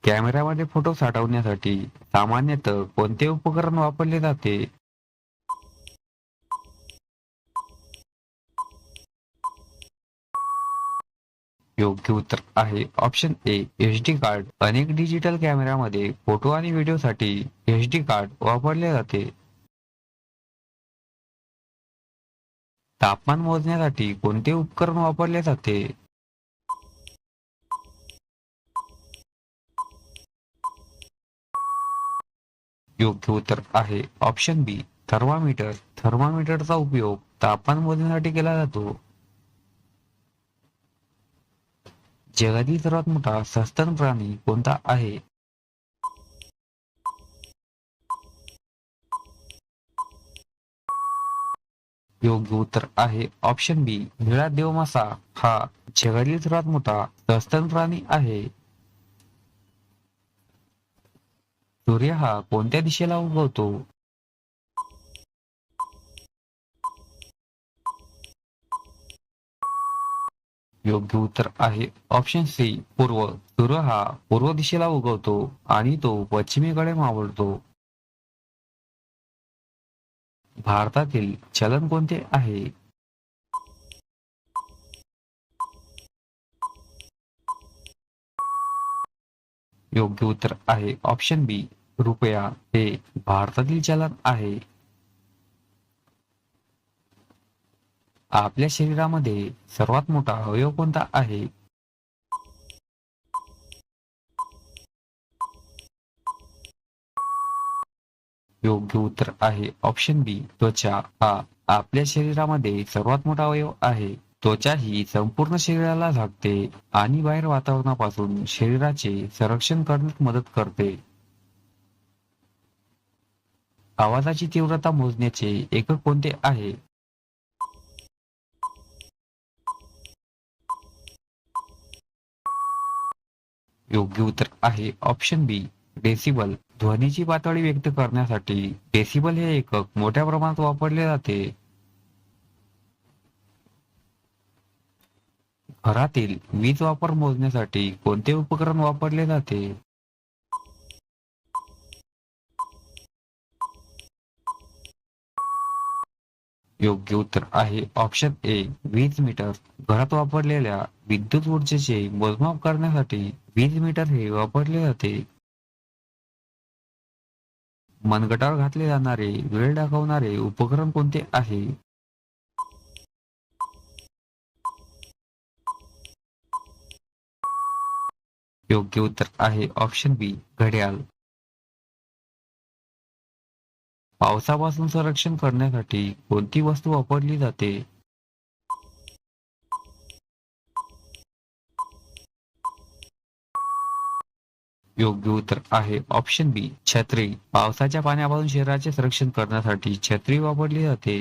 कॅमेऱ्यामध्ये फोटो साठवण्यासाठी सामान्यतः कोणते उपकरण वापरले जाते? योग्य उत्तर आहे ऑप्शन ए एचडी कार्ड. अनेक डिजिटल कॅमेऱ्यामध्ये फोटो आणि व्हिडिओसाठी एचडी कार्ड वापरले जाते. तापमान मोजण्यासाठी कोणते उपकरण वापरले जाते? योग्य उत्तर आहे ऑप्शन बी थर्मामीटर. थर्मामीटरचा उपयोग तापमान मोजण्यासाठी केला जातो. जगातील सर्वात मोठा सस्तन प्राणी कोणता आहे? योग्य उत्तर आहे ऑप्शन बी निळा देव मासा. हा जगातील सर्वात मोठा सस्तन प्राणी आहे. सूर्य हा कोणत्या दिशेला उगवतो? योग्य उत्तर आहे ऑप्शन सी पूर्व. सूर्य हा पूर्व दिशेला उगवतो आणि तो पश्चिमेकडे मावळतो. भारतातील चलन कोणते आहे? योग्य उत्तर आहे ऑप्शन बी रुपया. हे भारतातील चलन आहे. आपल्या शरीरामध्ये सर्वात मोठा अवयव कोणता आहे? योग्य उत्तर आहे ऑप्शन बी त्वचा. हा आपल्या शरीरामध्ये सर्वात मोठा अवयव आहे. त्वचा ही संपूर्ण शरीराला झाकते आणि बाहेर वातावरणापासून शरीराचे संरक्षण करण्यात मदत करते. आवाजाची तीव्रता मोजण्याचे एकक कोणते आहे? योग्य उत्तर आहे ऑप्शन बी डेसिबल. ध्वनीची पातळी व्यक्त करण्यासाठी डेसिबल हे एकक मोठ्या प्रमाणात वापरले जाते. घरातील वीज वापर मोजण्यासाठी कोणते उपकरण वापरले जाते? योग्य उत्तर आहे ऑप्शन ए वीज मीटर. घरात वापरलेल्या विद्युत ऊर्जेचे मोजमाप करण्यासाठी वीज मीटर हे वापरले जाते. मनगटावर घातले जाणारे वेळ दाखवणारे उपकरण कोणते आहे? योग्य उत्तर आहे ऑप्शन बी घड्याळ. पावसापासून संरक्षण करण्यासाठी कोणती वस्तू वापरली जाते? योग्य उत्तर आहे ऑप्शन बी छत्री. पावसाच्या पाण्यापासून शरीराचे संरक्षण करण्यासाठी छत्री वापरली जाते.